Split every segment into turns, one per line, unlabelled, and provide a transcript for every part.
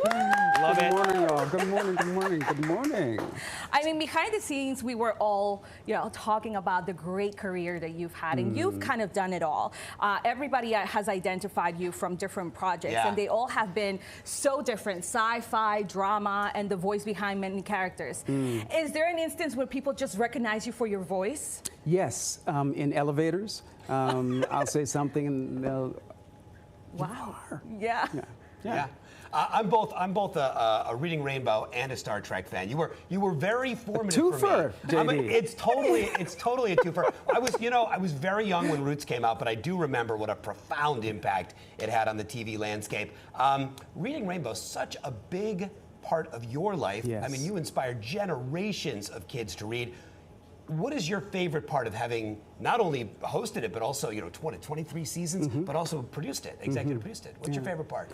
Love
Good
it.
morning, y'all. Good morning, good morning, good morning.
I mean, behind the scenes, we were all, talking about the great career that you've had, and you've kind of done it all. Everybody has identified you from different projects, and they all have been so different: sci-fi, drama, and the voice behind many characters. Is there an instance where people just recognize you for your voice?
Yes, in elevators, I'll say something and they'll.
Wow.
Yeah.
I'm both a Reading Rainbow and a Star Trek fan. You were very formative
twofer,
for me.
JD.
It's totally a twofer. I was very young when Roots came out, but I do remember what a profound impact it had on the TV landscape. Reading Rainbow is such a big part of your life.
Yes.
I mean, you inspired generations of kids to read. What is your favorite part of having not only hosted it, but also 23 seasons, but also produced it, executive produced it? What's your favorite part?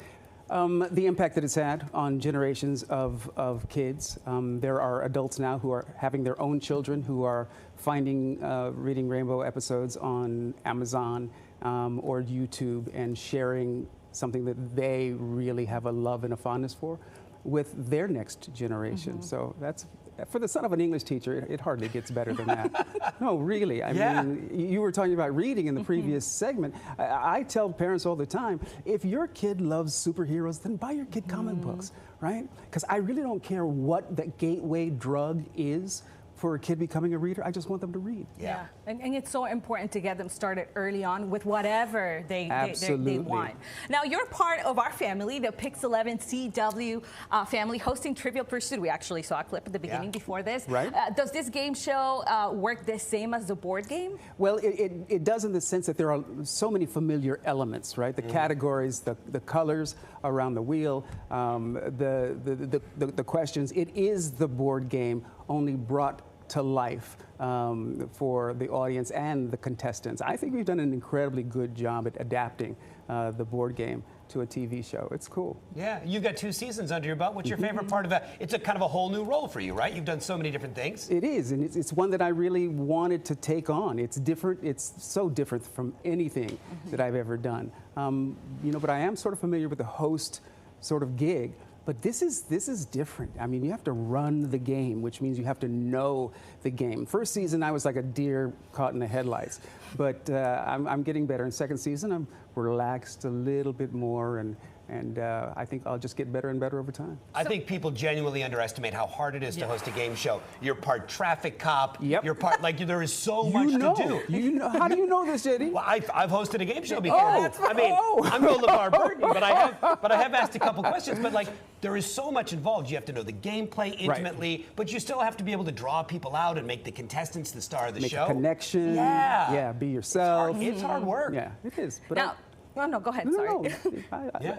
The impact that it's had on generations of kids. There are adults now who are having their own children who are finding Reading Rainbow episodes on Amazon or YouTube and sharing something that they really have a love and a fondness for with their next generation. So that's, for the son of an English teacher, it hardly gets better than that. No, really. I mean, you were talking about reading in the previous segment. I tell parents all the time, if your kid loves superheroes, then buy your kid comic books, right? Because I really don't care what the gateway drug is for a kid becoming a reader. I just want them to read.
Yeah. And it's so important to get them started early on with whatever they want. Now, you're part of our family, the Pix 11 CW family, hosting Trivial Pursuit. We actually saw a clip at the beginning before this.
Right.
Does this game show work the same as the board game?
Well, it does in the sense that there are so many familiar elements, right? The categories, the colors around the wheel, the questions. It is the board game, only brought to life for the audience and the contestants. I think we've done an incredibly good job at adapting the board game to a TV show. It's cool. Yeah,
you've got 2 seasons under your belt. What's your favorite part of that? It's a kind of a whole new role for you, right? You've done so many different things.
It is, and it's one that I really wanted to take on. It's different. It's so different from anything that I've ever done. But I am sort of familiar with the host sort of gig. But this is different. I mean, you have to run the game, which means you have to know the game. First season, I was like a deer caught in the headlights. But I'm getting better. In second season, I'm relaxed a little bit more, and I think I'll just get better and better over time.
I think people genuinely underestimate how hard it is to host a game show. You're part traffic cop.
Yep.
You're part, there is so much to do.
You know, how do you know this, JD?
Well, I've hosted a game show before. I'm no LeVar Burton, but I have asked a couple questions. But there is so much involved. You have to know the gameplay intimately, but you still have to be able to draw people out and make the contestants the star of the show.
Make a connection.
Yeah.
Be yourself.
It's hard work.
Yeah, it is. But
now, no, go ahead. Sorry.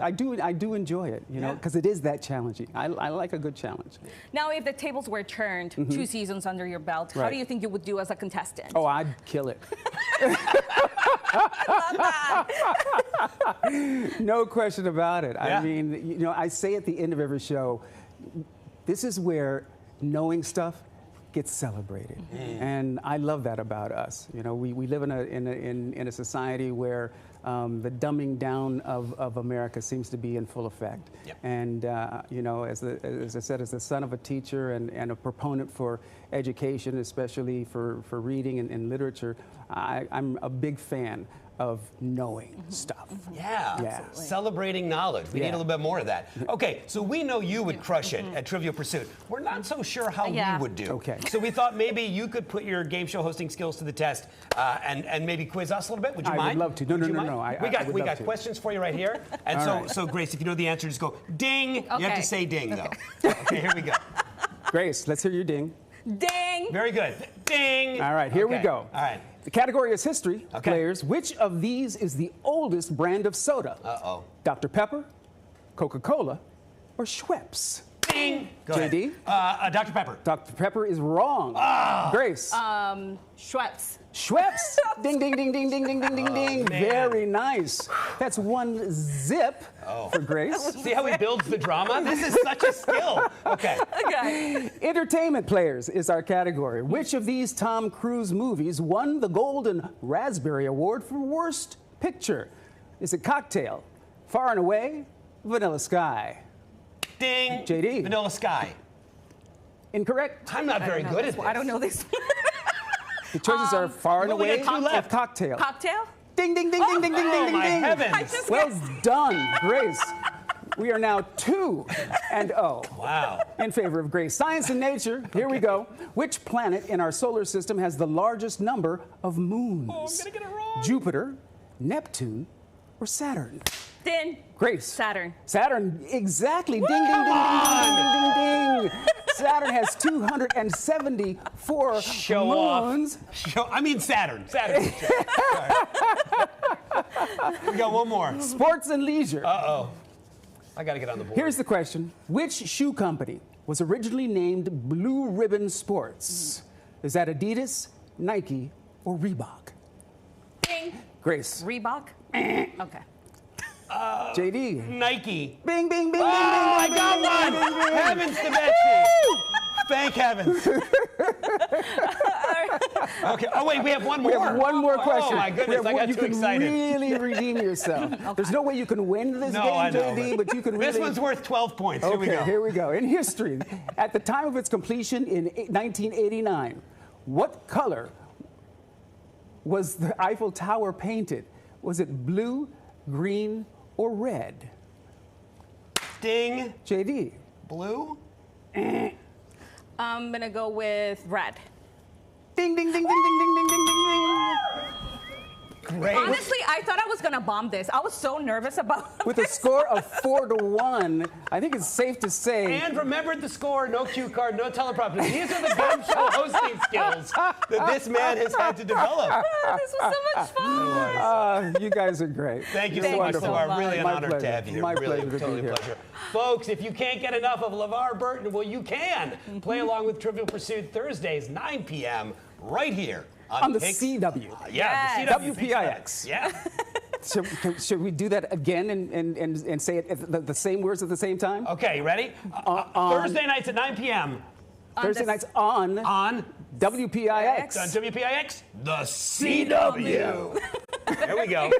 I do enjoy it, because it is that challenging. I like a good challenge.
Now, if the tables were turned, 2 seasons under your belt, how do you think you would do as a contestant?
Oh, I'd kill it. No question about it. I mean, I say at the end of every show, this is where knowing stuff gets celebrated, and I love that about us. We live in a society where the dumbing down of America seems to be in full effect. And as I said, as the son of a teacher and a proponent for education, especially for reading and literature, I'm a big fan of knowing stuff.
Yeah. Celebrating knowledge. We need a little bit more of that. Okay, so we know you would crush it at Trivial Pursuit. We're not so sure how we would do.
Okay.
So we thought maybe you could put your game show hosting skills to the test and maybe quiz us a little bit. Would you mind?
I would love to. No.
We got questions for you right here. And so Grace, if you know the answer, just go ding. Okay. You have to say ding though. Okay, here we go.
Grace, let's hear your ding.
Ding.
Very good. Ding.
All right, here we go.
All right.
The category is history. Players, which of these is the oldest brand of soda? Dr. Pepper, Coca-Cola, or Schweppes?
Ding. Go
JD?
ahead. Dr. Pepper.
Dr. Pepper is wrong. Grace?
Schweppes.
Schweppes. Ding, ding, ding, ding, ding, ding, ding, ding, ding. Very nice. That's 1 zip for Grace.
See how he builds the drama? This is such a skill. Okay.
Entertainment players is our category. Which of these Tom Cruise movies won the Golden Raspberry Award for Worst Picture? Is it Cocktail, Far and Away, Vanilla Sky?
Ding.
JD.
Vanilla Sky.
Incorrect.
I'm not very good at this.
I don't know this.
The choices are far and
we only
away
got two left.
cocktail.
Cocktail?
Ding, ding, ding, ding, ding, ding, ding, ding,
my
ding.
heavens.
Well done, Grace. We are now 2-0
Wow.
in favor of Grace. Science and nature. Here we go. Which planet in our solar system has the largest number of moons?
Oh, I'm gonna get it wrong.
Jupiter, Neptune, or Saturn?
Din.
Grace.
Saturn.
Saturn, exactly. Ding, ding, ding, ding, ding, ding, ding, ding. Saturn has 274
Show
moons.
off. I mean Saturn. Saturn. We got one more.
Sports and leisure.
Uh-oh. I got to get on the board.
Here's the question. Which shoe company was originally named Blue Ribbon Sports? Is that Adidas, Nike, or Reebok?
Ding.
Grace.
Reebok? Okay.
JD.
Nike.
Bing, bing, bing, bing,
Oh, I
bing,
got
bing,
one.
bing, bing, bing.
Heavens to Betsy. Thank heavens. Okay. Oh, wait, we have one more.
We have one more question.
Oh, my goodness. I got
you
too
can
excited.
really redeem yourself. There's no way you can win this
No,
game,
I know,
JD, but you can really...
This one's worth 12 points.
Okay,
Here we go.
here we go. In history, at the time of its completion in 1989, what color was the Eiffel Tower painted? Was it blue, green, or red?
Ding.
JD.
Blue.
I'm gonna go with red.
Ding, ding, ding, ding, ding, ding, ding, ding, ding, ding.
Great.
Honestly, I thought I was gonna bomb this. I was so nervous about
With a
this.
score of 4-1, I think it's safe to say...
And remembered the score, no cue card, no teleprompter. These are the game show hosting skills that this man has had to develop.
This was so much fun.
You guys are great.
Thank you
You're
so much,
wonderful.
LeVar. Really an
My
honor
pleasure.
to have you here.
My
Really,
pleasure to
totally
be here.
pleasure. Folks, if you can't get enough of LeVar Burton, well, you can. Play along with Trivial Pursuit Thursdays, 9 p.m. right here
On the
Pix.
CW.
Yeah, the CW.
WPIX.
Yeah.
Should we do that again and say it the same words at the same time?
Okay, you ready? Thursday nights at 9 p.m.
Thursday nights on WPIX.
On WPIX, the CW. There we go.